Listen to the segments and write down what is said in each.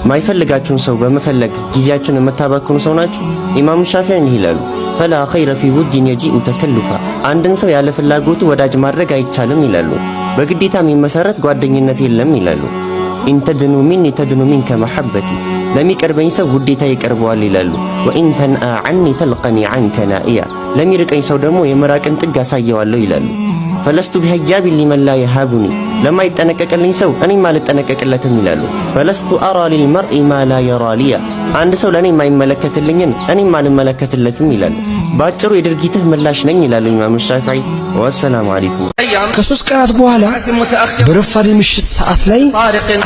ማይፈልጋችሁን ሰው በመፈለግ ጊዜያችሁን የምታባክኑ ሰው ናችሁ? ኢማሙ ሻፊዒ እንዲህ ይላሉ፣ ፈላ ኸይረ ፊ ውድን የጂኡ ተከልፋ፣ አንድን ሰው ያለ ፍላጎቱ ወዳጅ ማድረግ አይቻልም ይላሉ። በግዴታ የሚመሰረት ጓደኝነት የለም ይላሉ። ኢንተድኑ ሚኒ ተድኑ ሚንከ መሐበቲ፣ ለሚቀርበኝ ሰው ውዴታ ይቀርበዋል ይላሉ። ወኢን ተንአ ዐኒ ተልቀኒ ዐንከ ናኢያ፣ ለሚርቀኝ ሰው ደግሞ የመራቅን ጥግ አሳየዋለሁ ይላሉ። ፈለስቱ ቢሀያቢን ሊመን ላ የሃቡኒ፣ ለማይጠነቀቅልኝ ሰው እኔም አልጠነቀቅለትም ይላሉ። ፈለስቱ አራ ሊልመርኢ ማ ላ የራ ሊያ፣ አንድ ሰው ለእኔ የማይመለከትልኝን እኔም አልመለከትለትም ይላሉ። በአጭሩ የድርጊትህ ምላሽ ነኝ ይላሉ ኢማሙ ሻፊዒ። ወሰላሙ አለይኩም። ከሶስት ቀናት በኋላ በረፋድ ምሽት ሰዓት ላይ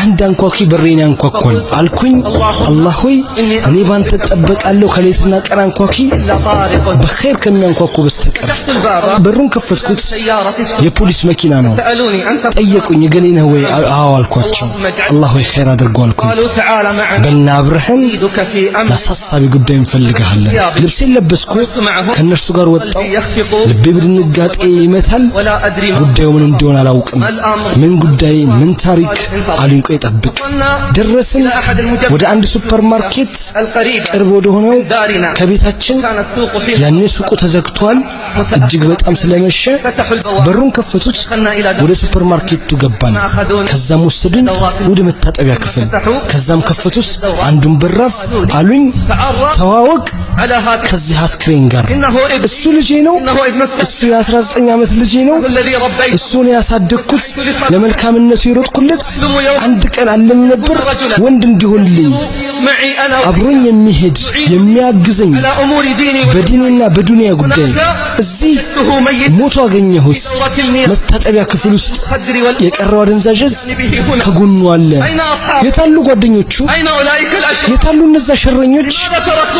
አንድ አንኳኪ በሬን ያንኳኳል አልኩኝ። አላህ ሆይ እኔ ባንተ እጠበቃለሁ ከሌትና ቀን አንኳኪ በኸይር ከሚያንኳኩ በስተቀር። በሩን ከፈትኩት፣ የፖሊስ መኪና ነው። ጠየቁኝ፣ እገሌ ነህ ወይ? አዎ አልኳቸው። አላህ ሆይ ኸይር አድርገው አልኩኝ። በልና አብረህን ለአሳሳቢ ጉዳይ እንፈልግሃለን። ልብሴን ለበስኩ፣ ከእነርሱ ጋር ወጣው። ልቤ በድንጋጤ ይመታል። ጉዳዩ ምን እንደሆነ አላውቅም። ምን ጉዳይ ምን ታሪክ አሉኝ። ቆይ ጠብቅ። ደረስን ወደ አንድ ሱፐርማርኬት ቅርብ ወደ ሆነው ከቤታችን። ያኔ ሱቁ ተዘግቷል፣ እጅግ በጣም ስለመሸ በሩን ከፈቱት። ወደ ሱፐርማርኬቱ ገባን። ከዛም ወሰዱኝ ወደ መታጠቢያ ክፍል። ከዛም ከፈቱት። አንዱን በራፍ አሉኝ፣ ተዋወቅ ከዚህ አስክሬን ጋር። እሱ ልጄ ነው፣ እሱ የ19 ዓመት ልጄ ነው። እሱን ያሳደግኩት ለመልካምነቱ የሮጥኩለት አንድ ቀን አለም ነበር ወንድ እንዲሆንልኝ አብሮኝ የሚሄድ የሚያግዘኝ በዲኔና በዱንያ ጉዳይ። እዚህ ሞቶ አገኘሁት መታጠቢያ ክፍል ውስጥ። የቀረው አደንዛዥ ከጎኑ አለ። የታሉ ጓደኞቹ? የታሉ እነዛ ሸረኞች?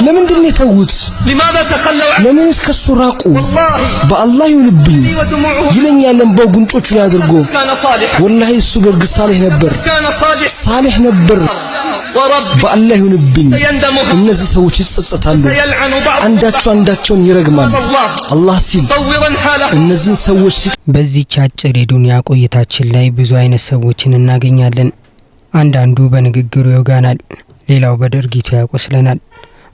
ለምንድን ነው የተዉት? ለምንስ ከሱ ራቁ? በአላህ ይሁንብኝ ይለኛል እንባው ጉንጮቹን አድርጎ። ወላሂ እሱ በርግጥ ሳሌህ ነበር። በአላህ ይሁንብኝ እነዚህ ሰዎች ይጸጸታሉ፣ አንዳቸውን ይረግማል። አላህ ሲል እነዚህን ሰዎች በዚህች አጭር የዱንያ ቆይታችን ላይ ብዙ አይነት ሰዎችን እናገኛለን። አንዳንዱ በንግግሩ ይወጋናል፣ ሌላው በድርጊቱ ያቆስለናል።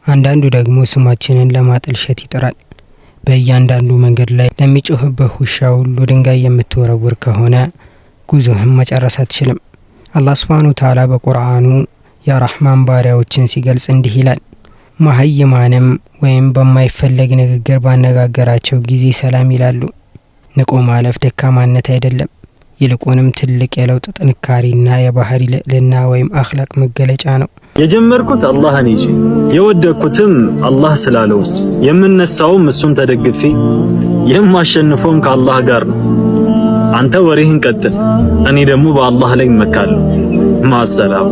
አንዳንዱ ደግሞ ስማችንን ለማጠልሸት ይጥራል። በእያንዳንዱ መንገድ ላይ ለሚጮህብህ ውሻ ሁሉ ድንጋይ የምትወረውር ከሆነ ጉዞህን መጨረስ አትችልም። አላህ ሱብሓነሁ ወተዓላ በቁርአኑ የራህማን ባሪያዎችን ሲገልጽ እንዲህ ይላል፣ መሀይማንም ወይም በማይፈለግ ንግግር ባነጋገራቸው ጊዜ ሰላም ይላሉ። ንቆ ማለፍ ደካማነት አይደለም፣ ይልቁንም ትልቅ የለውጥ ጥንካሬና የባህሪ ልዕልና ወይም አኽላቅ መገለጫ ነው። የጀመርኩት አላህን ይዤ የወደኩትም አላህ ስላለው የምነሳውም እሱን ተደግፌ የማሸንፈውም ከአላህ ጋር ነው። አንተ ወሬህን ቀጥል፣ እኔ ደግሞ በአላህ ላይ እመካለሁ። ማሰላም።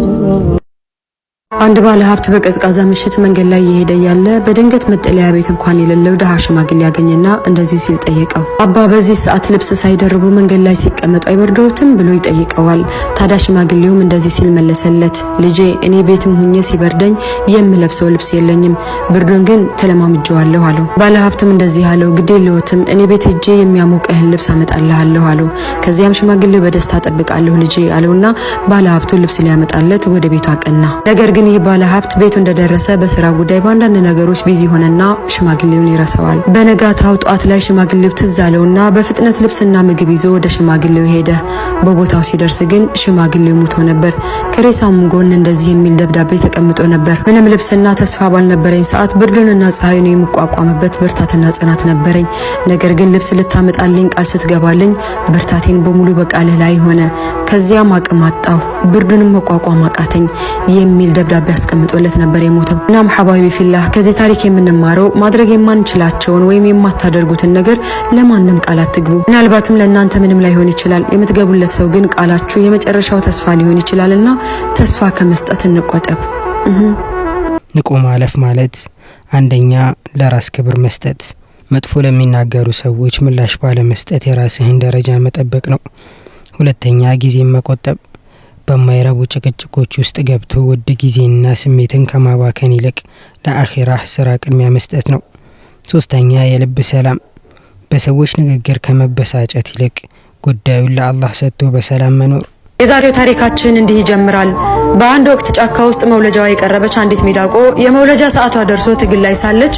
አንድ ባለ ሀብት በቀዝቃዛ ምሽት መንገድ ላይ እየሄደ ያለ በድንገት መጠለያ ቤት እንኳን የሌለው ደሃ ሽማግሌ ያገኘና እንደዚህ ሲል ጠየቀው። አባ በዚህ ሰዓት ልብስ ሳይደርቡ መንገድ ላይ ሲቀመጡ አይበርዶትም ብሎ ይጠይቀዋል። ታዲያ ሽማግሌውም እንደዚህ ሲል መለሰለት፣ ልጄ እኔ ቤትም ሁኜ ሲበርደኝ የምለብሰው ልብስ የለኝም፣ ብርዱን ግን ተለማምጄዋለሁ አለው። ባለ ሀብትም እንደዚህ አለው፣ ግድ የለዎትም እኔ ቤት ሄጄ የሚያሞቀህን ልብስ አመጣልሃለሁ አለው። ከዚያም ሽማግሌው በደስታ ጠብቃለሁ ልጄ አለውና ባለ ሀብቱ ልብስ ሊያመጣለት ወደ ቤቱ አቀና። ነገር ግን ይህ ባለ ሀብት ቤቱ እንደደረሰ በስራ ጉዳይ በአንዳንድ ነገሮች ቢዚ ሆነና ሽማግሌውን ይረሳዋል። በነጋታው ጧት ላይ ሽማግሌው ትዝ አለውና በፍጥነት ልብስና ምግብ ይዞ ወደ ሽማግሌው ሄደ። በቦታው ሲደርስ ግን ሽማግሌው ሞቶ ነበር። ከሬሳውም ጎን እንደዚህ የሚል ደብዳቤ ተቀምጦ ነበር። ምንም ልብስና ተስፋ ባልነበረኝ ሰዓት ብርዱንና ፀሐዩን የምቋቋምበት ብርታትና ጽናት ነበረኝ። ነገር ግን ልብስ ልታመጣልኝ ቃል ስትገባልኝ ብርታቴን በሙሉ በቃልህ ላይ ሆነ። ከዚያም አቅም አጣሁ፣ ብርዱንም መቋቋም አቃተኝ የሚል ደብዳቤ ያስቀምጦለት ነበር የሞተው። እናም ሐባይቢ ፊላህ ከዚህ ታሪክ የምንማረው ማድረግ የማንችላቸውን ወይም የማታደርጉትን ነገር ለማንም ቃል አትግቡ። ምናልባትም ለእናንተ ምንም ላይሆን ይችላል፣ የምትገቡለት ሰው ግን ቃላችሁ የመጨረሻው ተስፋ ሊሆን ይችላልና ተስፋ ከመስጠት እንቆጠብ። ንቆ ማለፍ ማለት አንደኛ ለራስ ክብር መስጠት፣ መጥፎ ለሚናገሩ ሰዎች ምላሽ ባለመስጠት የራስህን ደረጃ መጠበቅ ነው። ሁለተኛ ጊዜን መቆጠብ፣ በማይረቡ ጭቅጭቆች ውስጥ ገብቶ ውድ ጊዜና ስሜትን ከማባከን ይልቅ ለአኺራህ ስራ ቅድሚያ መስጠት ነው። ሶስተኛ የልብ ሰላም፣ በሰዎች ንግግር ከመበሳጨት ይልቅ ጉዳዩን ለአላህ ሰጥቶ በሰላም መኖር። የዛሬው ታሪካችን እንዲህ ይጀምራል። በአንድ ወቅት ጫካ ውስጥ መውለጃዋ የቀረበች አንዲት ሚዳቆ የመውለጃ ሰዓቷ ደርሶ ትግል ላይ ሳለች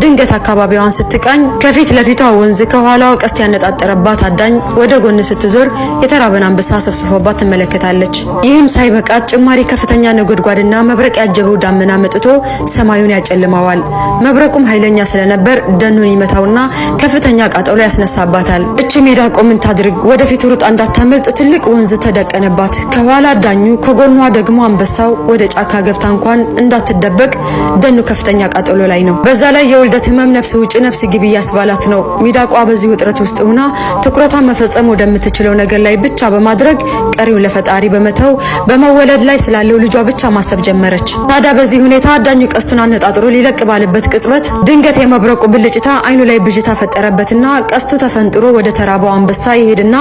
ድንገት አካባቢዋን ስትቃኝ ከፊት ለፊቷ ወንዝ ከኋላዋ ቀስት ያነጣጠረባት አዳኝ ወደ ጎን ስትዞር የተራበን አንበሳ ሰብስፎባት ትመለከታለች። ይህም ሳይበቃት ጭማሪ ከፍተኛ ነጎድጓድና መብረቅ ያጀበው ዳመና መጥቶ ሰማዩን ያጨልመዋል። መብረቁም ኃይለኛ ስለነበር ደኑን ይመታውና ከፍተኛ ቃጠሎ ያስነሳባታል። እቺ ሚዳቆ ምን ታድርግ? ወደፊት ሩጣ እንዳታመልጥ ትልቅ ወንዝ ተደቀነባት። ከኋላ አዳኙ ከጎኗ ደግሞ አንበሳው ወደ ጫካ ገብታ እንኳን እንዳትደበቅ ደኑ ከፍተኛ ቃጠሎ ላይ ነው። በዛ ላይ የውልደት ህመም ነፍስ ውጭ ነፍስ ግቢ ያስባላት ነው። ሚዳቋ በዚህ ውጥረት ውስጥ ሆና ትኩረቷን መፈጸም ወደምትችለው ነገር ላይ ብቻ በማድረግ ቀሪውን ለፈጣሪ በመተው በመወለድ ላይ ስላለው ልጇ ብቻ ማሰብ ጀመረች። ታዲያ በዚህ ሁኔታ አዳኙ ቀስቱን አነጣጥሮ ሊለቅ ባለበት ቅጽበት ድንገት የመብረቁ ብልጭታ አይኑ ላይ ብዥታ ፈጠረበትና ቀስቱ ተፈንጥሮ ወደ ተራባው አንበሳ ይሄድና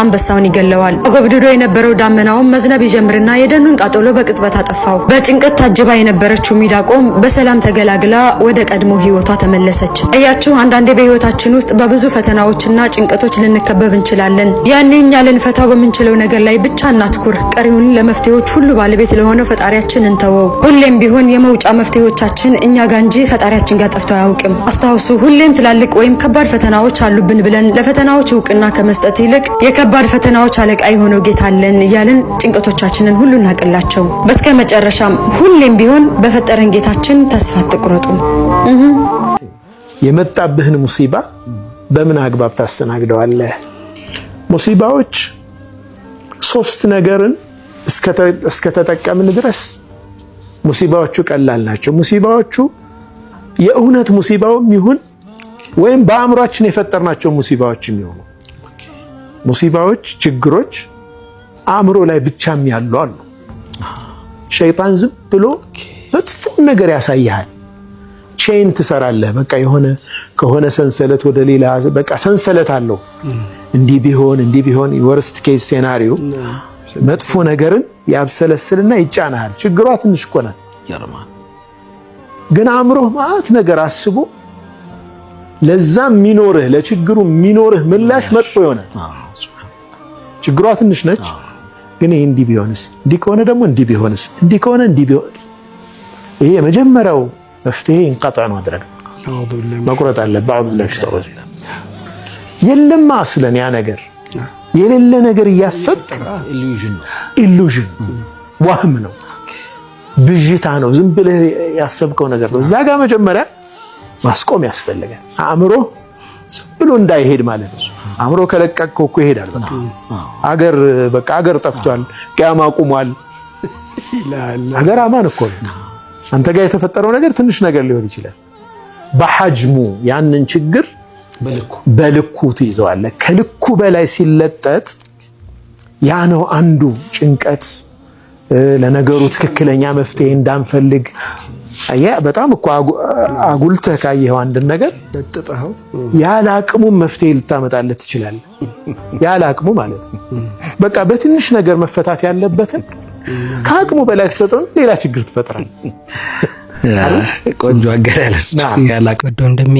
አንበሳውን ይገለዋል። አጎብድዶ የነበረው ዳመናውም መዝነብ ይጀምርና የደኑን ቃጠሎ በቅጽበት አጠፋው። በጭንቀት ታጅባ የነበረችው ሚዳቆም በሰላም ተገላግላ ወደ ቀድሞ ህይወቷ ተመለሰች። እያችሁ አንዳንዴ በህይወታችን ውስጥ በብዙ ፈተናዎችና ጭንቀቶች ልንከበብ እንችላለን። ያኔ እኛ ልንፈታው በምንችለው ነገር ላይ ብቻ እናትኩር። ቀሪውን ለመፍትሄዎች ሁሉ ባለቤት ለሆነው ፈጣሪያችን እንተወው። ሁሌም ቢሆን የመውጫ መፍትሄዎቻችን እኛ ጋር እንጂ ፈጣሪያችን ጋር ጠፍተው አያውቅም። አስታውሱ፣ ሁሌም ትላልቅ ወይም ከባድ ፈተናዎች አሉብን ብለን ለፈተናዎች እውቅና ከመስጠት ይልቅ የከባድ ፈተናዎች አለቃ የሆነው ጌታ አለን እያልን ጭንቀቶቻችንን ሁሉ እናቅላቸው። በስከ መጨረሻም ሁሌም ቢሆን በፈጠረን ጌታችን ተስፋ አትቁረጡ። የመጣብህን ሙሲባ በምን አግባብ ታስተናግደዋለህ? ሙሲባዎች ሶስት ነገርን እስከተጠቀምን ድረስ ሙሲባዎቹ ቀላል ናቸው። ሙሲባዎቹ የእውነት ሙሲባውም ይሁን ወይም በአእምሯችን የፈጠርናቸው ሙሲባዎችም ይሁኑ ሙሲባዎች፣ ችግሮች አእምሮ ላይ ብቻም ያሉ አሉ። ሸይጣን ዝም ብሎ መጥፎ ነገር ያሳያል። ቼን ትሰራለህ። በቃ የሆነ ከሆነ ሰንሰለት ወደ ሌላ በቃ ሰንሰለት አለው። እንዲህ ቢሆን ወርስት ኬስ ሴናሪዮ መጥፎ ነገርን ያብሰለስልና ይጫናል። ችግሯ ትንሽ እኮ ናት። ግን አእምሮህ ማለት ነገር አስቦ ለዛም ሚኖርህ ለችግሩ ሚኖርህ ምላሽ መጥፎ ይሆናል። ችግሯ ትንሽ ነች። ግን ይሄ እንዲህ ቢሆንስ፣ እንዲህ ከሆነ ደግሞ እንዲህ ቢሆንስ፣ እንዲህ ከሆነ እንዲህ ቢሆን፣ ይሄ የመጀመሪያው መፍትሄ እንቀጣ ማድረግ መቁረጥ አለብህ። አውዱ ቢላሂ ተወዚ የለም አስለን ያ ነገር የሌለ ነገር እያሰብክ ኢሉዥን ዋህም ነው፣ ብዥታ ነው፣ ዝም ብለህ ያሰብከው ነገር ነው። እዛ ጋር መጀመሪያ ማስቆም ያስፈልጋል። አእምሮ ዝም ብሎ እንዳይሄድ ማለት ነው። አእምሮ ከለቀቀው እኮ ይሄዳል። በቃ አገር ጠፍቷል፣ ቂያማ ቁሟል። አገር አማን እኮ ነው። አንተ ጋር የተፈጠረው ነገር ትንሽ ነገር ሊሆን ይችላል። በሐጅሙ ያንን ችግር በልኩ ትይዘዋለህ። ከልኩ በላይ ሲለጠጥ ያ ነው አንዱ ጭንቀት፣ ለነገሩ ትክክለኛ መፍትሄ እንዳንፈልግ። አያ በጣም እኮ አጉልተህ ካየኸው አንድ ነገር ለጥጠኸው ያለ አቅሙ መፍትሄ ልታመጣለት ትችላለህ። ያለ አቅሙ ማለት ነው። በቃ በትንሽ ነገር መፈታት ያለበትን ከአቅሙ በላይ ተሰጠው ሌላ ችግር ትፈጥራለህ። ቆንጆ አገላለጽ ወዶ እንደሚ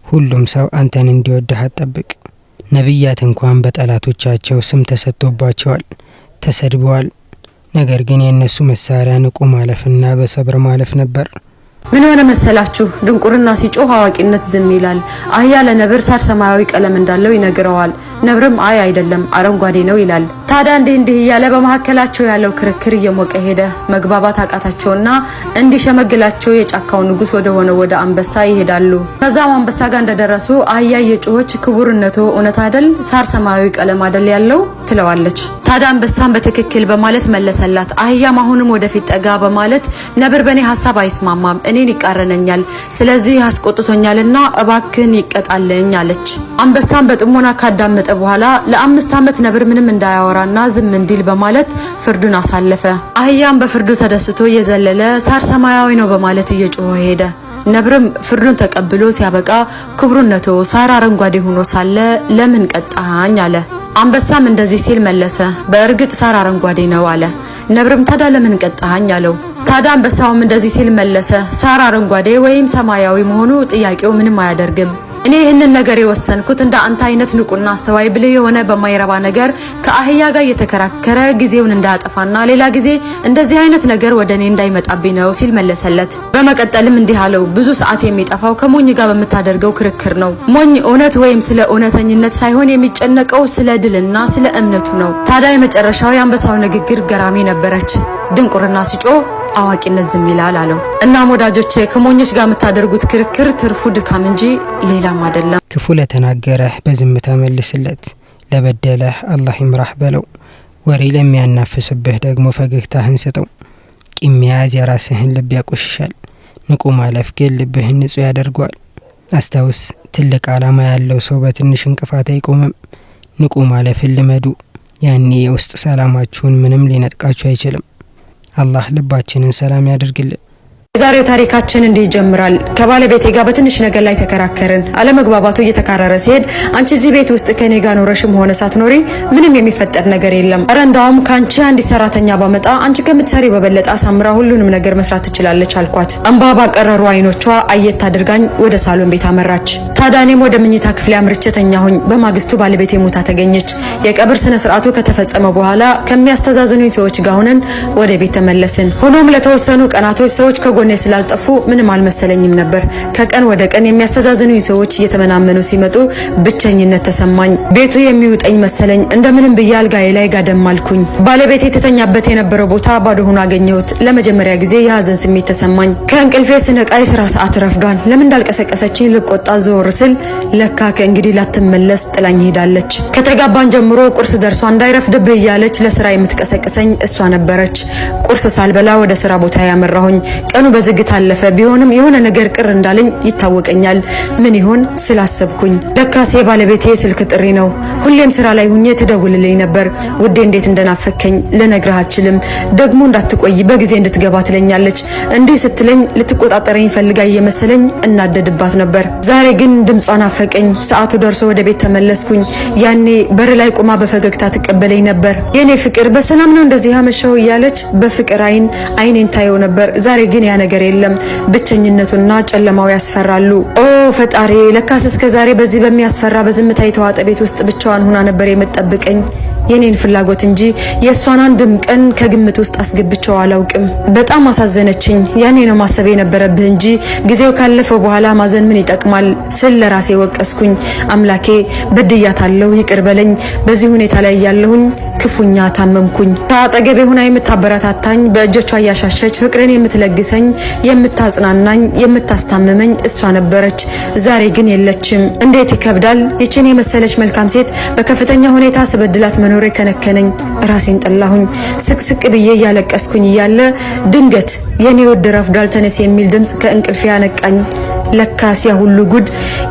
ሁሉም ሰው አንተን እንዲወድህ አትጠብቅ። ነቢያት እንኳን በጠላቶቻቸው ስም ተሰጥቶባቸዋል፣ ተሰድበዋል። ነገር ግን የነሱ መሳሪያ ንቁ ማለፍና በሰብር ማለፍ ነበር። ምን ሆነ መሰላችሁ? ድንቁርና ሲጮህ አዋቂነት ዝም ይላል። አህያ ለነብር ሳር ሰማያዊ ቀለም እንዳለው ይነግረዋል። ነብርም አይ አይደለም አረንጓዴ ነው ይላል። ታዲያ እንዲህ እያለ በመካከላቸው ያለው ክርክር እየሞቀ ሄደ። መግባባት አቃታቸውና እንዲሸመግላቸው የጫካው ንጉስ ወደ አንበሳ ይሄዳሉ። ከዛም አንበሳ ጋር እንደደረሱ አህያ የጮኸች ክቡርነቶ እውነት አይደል ሳር ሰማያዊ ቀለም አይደል ያለው ትለዋለች። ታዲያ አንበሳን በትክክል በማለት መለሰላት። አህያም አሁንም ወደፊት ጠጋ በማለት ነብር በኔ ሐሳብ አይስማማም፣ እኔን ይቃረነኛል፣ ስለዚህ አስቆጥቶኛልና እባክን ይቀጣልኝ አለች። አንበሳን በጥሞና ካዳመጠ በኋላ ለ5 ዓመት ነብር ምንም እንዳያወራና ዝም እንዲል በማለት ፍርዱን አሳለፈ። አህያም በፍርዱ ተደስቶ እየዘለለ ሳር ሰማያዊ ነው በማለት እየጮኸ ሄደ። ነብርም ፍርዱን ተቀብሎ ሲያበቃ ክቡርነቶ ሳር አረንጓዴ ሆኖ ሳለ ለምን ቀጣኝ አለ። አንበሳም እንደዚህ ሲል መለሰ፣ በእርግጥ ሳር አረንጓዴ ነው አለ። ነብርም ታዲያ ለምን ቀጣኝ አለው። ታዲያ አንበሳውም እንደዚህ ሲል መለሰ፣ ሳር አረንጓዴ ወይም ሰማያዊ መሆኑ ጥያቄው ምንም አያደርግም። እኔ ይህንን ነገር የወሰንኩት እንደ አንተ አይነት ንቁና አስተዋይ ብልህ የሆነ በማይረባ ነገር ከአህያ ጋር እየተከራከረ ጊዜውን እንዳያጠፋና ሌላ ጊዜ እንደዚህ አይነት ነገር ወደ እኔ እንዳይመጣብኝ ነው ሲል መለሰለት። በመቀጠልም እንዲህ አለው፣ ብዙ ሰዓት የሚጠፋው ከሞኝ ጋር በምታደርገው ክርክር ነው። ሞኝ እውነት ወይም ስለ እውነተኝነት ሳይሆን የሚጨነቀው ስለ ድልና ስለ እምነቱ ነው። ታዲያ የመጨረሻው የአንበሳው ንግግር ገራሚ ነበረች። ድንቁርና ሲጮህ አዋቂነት ዝም ይላል አለው። እናም ወዳጆቼ ከሞኞች ጋር የምታደርጉት ክርክር ትርፉ ድካም እንጂ ሌላም አይደለም። ክፉ ለተናገረህ በዝምታ መልስለት፣ ለበደለህ አላህ ይምራህ በለው። ወሬ ለሚያናፍስብህ ደግሞ ፈገግታህን ስጠው። ቂም መያዝ የራስህን ልብ ያቆሽሻል። ንቁ ማለፍ ግን ልብህን ንጹህ ያደርገዋል። አስታውስ፣ ትልቅ ዓላማ ያለው ሰው በትንሽ እንቅፋት አይቆምም። ንቁ ማለፍን ልመዱ። ያኔ የውስጥ ሰላማችሁን ምንም ሊነጥቃችሁ አይችልም። አላህ ልባችንን ሰላም ያደርግልን። የዛሬው ታሪካችን እንዲህ ይጀምራል። ከባለቤቴ ጋር በትንሽ ነገር ላይ ተከራከርን። አለመግባባቱ እየተካረረ ሲሄድ አንቺ እዚህ ቤት ውስጥ ከኔ ጋር ኖረሽም ሆነ ሳትኖሪ ምንም የሚፈጠር ነገር የለም። ኧረ እንዳውም ካንቺ አንዲት ሰራተኛ ባመጣ አንቺ ከምትሰሪ በበለጠ አሳምራ ሁሉንም ነገር መስራት ትችላለች አልኳት። እንባ ባቀረሩ አይኖቿ አየት አድርጋኝ ወደ ሳሎን ቤት አመራች። ታዲያ እኔም ወደ መኝታ ክፍሌ አምርቼ ተኛሁኝ። በማግስቱ ባለቤቴ ሞታ ተገኘች። የቀብር ስነ ስርዓቱ ከተፈጸመ በኋላ ከሚያስተዛዝኑኝ ሰዎች ጋር ሆነን ወደ ቤት ተመለስን። ሆኖም ለተወሰኑ ቀናቶች ሰዎች ከጎኔ ስላልጠፉ ምንም አልመሰለኝም ነበር። ከቀን ወደ ቀን የሚያስተዛዝኑኝ ሰዎች እየተመናመኑ ሲመጡ ብቸኝነት ተሰማኝ። ቤቱ የሚውጠኝ መሰለኝ። እንደምንም ብዬ አልጋዬ ላይ ጋደም አልኩኝ። ባለቤቴ የተተኛበት የነበረው ቦታ ባዶ ሆኖ አገኘሁት። ለመጀመሪያ ጊዜ የሀዘን ስሜት ተሰማኝ። ከእንቅልፌ ስነቃ የስራ ሰዓት ረፍዷል። ለምን እንዳልቀሰቀሰችኝ ልቆጣ ዞር ስል ለካ ከእንግዲህ ላትመለስ ጥላኝ ሄዳለች። ከተጋባን ጀምሮ ቁርስ ደርሷ እንዳይረፍድብህ እያለች ለስራ የምትቀሰቅሰኝ እሷ ነበረች። ቁርስ ሳልበላ ወደ ስራ ቦታ ያመራሁኝ። ቀኑ በዝግታ አለፈ። ቢሆንም የሆነ ነገር ቅር እንዳለኝ ይታወቀኛል። ምን ይሆን ስላሰብኩኝ ለካስ የባለቤቴ ስልክ ጥሪ ነው። ሁሌም ስራ ላይ ሁኜ ትደውልልኝ ነበር። ውዴ እንዴት እንደናፈከኝ ልነግርህ አልችልም። ደግሞ እንዳትቆይ በጊዜ እንድትገባ ትለኛለች። እንዲህ ስትለኝ ልትቆጣጠረኝ ፈልጋ እየመሰለኝ እናደድባት ነበር። ዛሬ ግን ድምጿን ናፈቀኝ። ሰዓቱ ደርሶ ወደ ቤት ተመለስኩኝ። ያኔ በር ላይ ቆማ በፈገግታ ትቀበለኝ ነበር። የኔ ፍቅር በሰላም ነው እንደዚህ ያመሸው እያለች በፍቅር አይኔን ታየው ነበር። ዛሬ ግን ያ ነገር የለም። ብቸኝነቱና ጨለማው ያስፈራሉ። ኦ ፈጣሪ፣ ለካስ እስከ ዛሬ በዚህ በሚያስፈራ በዝምታ የተዋጠ ቤት ውስጥ ብቻዋን ሆና ነበር የምትጠብቀኝ። የኔን ፍላጎት እንጂ የሷን አንድም ቀን ከግምት ውስጥ አስገብቼው አላውቅም። በጣም አሳዘነችኝ። ያኔ ነው ማሰብ የነበረብህ እንጂ ጊዜው ካለፈ በኋላ ማዘን ምን ይጠቅማል ስል ለራሴ ወቀስኩኝ። አምላኬ በድያታለሁ፣ ይቅር በለኝ። በዚህ ሁኔታ ላይ ያለሁኝ ክፉኛ ታመምኩኝ። ከአጠገቤ ሆና የምታበረታታኝ፣ በእጆቿ እያሻሸች ፍቅርን የምትለግሰኝ፣ የምታጽናናኝ፣ የምታስታምመኝ እሷ ነበረች። ዛሬ ግን የለችም። እንዴት ይከብዳል! ይችን የመሰለች መልካም ሴት በከፍተኛ ሁኔታ ስበድላት መኖሬ ከነከነኝ። ራሴን ጠላሁኝ። ስቅስቅ ብዬ እያለቀስኩኝ እያለ ድንገት የኔ ወደ ረፍዷል ተነስ የሚል ድምጽ ከእንቅልፌ ያነቃኝ። ለካስ ያ ሁሉ ጉድ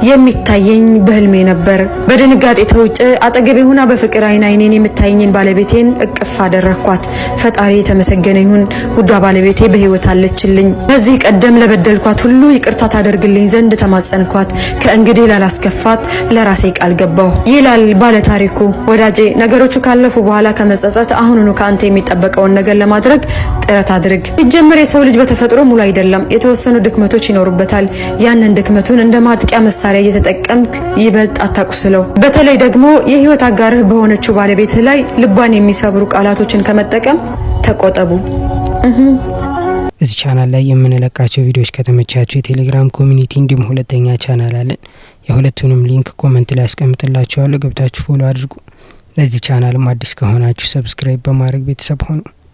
የሚታየኝ በህልሜ ነበር። በድንጋጤ ተውጬ አጠገቤ ሆና በፍቅር አይኔን የምታየኝን ባለቤቴን እቅፍ አደረኳት። ፈጣሪ የተመሰገነ ይሁን፣ ውዷ ባለቤቴ በህይወት አለችልኝ። በዚህ ቀደም ለበደልኳት ሁሉ ይቅርታ ታደርግልኝ ዘንድ ተማጸንኳት። ከእንግዲህ ላላስከፋት ለራሴ ቃል ገባሁ ይላል ባለ ታሪኩ። ወዳጄ ነገሮቹ ካለፉ በኋላ ከመጸጸት አሁኑኑ ከአንተ የሚጠበቀውን ነገር ለማድረግ ጥረት አድርግ። ሲጀመር የሰው ልጅ በተፈጥሮ ሙሉ አይደለም። የተወሰኑ ድክመቶች ይኖሩበታል። ያንን ድክመቱን እንደ ማጥቂያ መሳሪያ እየተጠቀምክ ይበልጥ አታቁስለው። በተለይ ደግሞ የህይወት አጋርህ በሆነችው ባለቤትህ ላይ ልቧን የሚሰብሩ ቃላቶችን ከመጠቀም ተቆጠቡ። እዚህ ቻናል ላይ የምንለቃቸው ቪዲዮዎች ከተመቻችሁ የቴሌግራም ኮሚኒቲ እንዲሁም ሁለተኛ ቻናል አለን። የሁለቱንም ሊንክ ኮመንት ላይ አስቀምጥላችኋለሁ። ገብታችሁ ፎሎ አድርጉ። ለዚህ ቻናልም አዲስ ከሆናችሁ ሰብስክራይብ በማድረግ ቤተሰብ ሆኑ።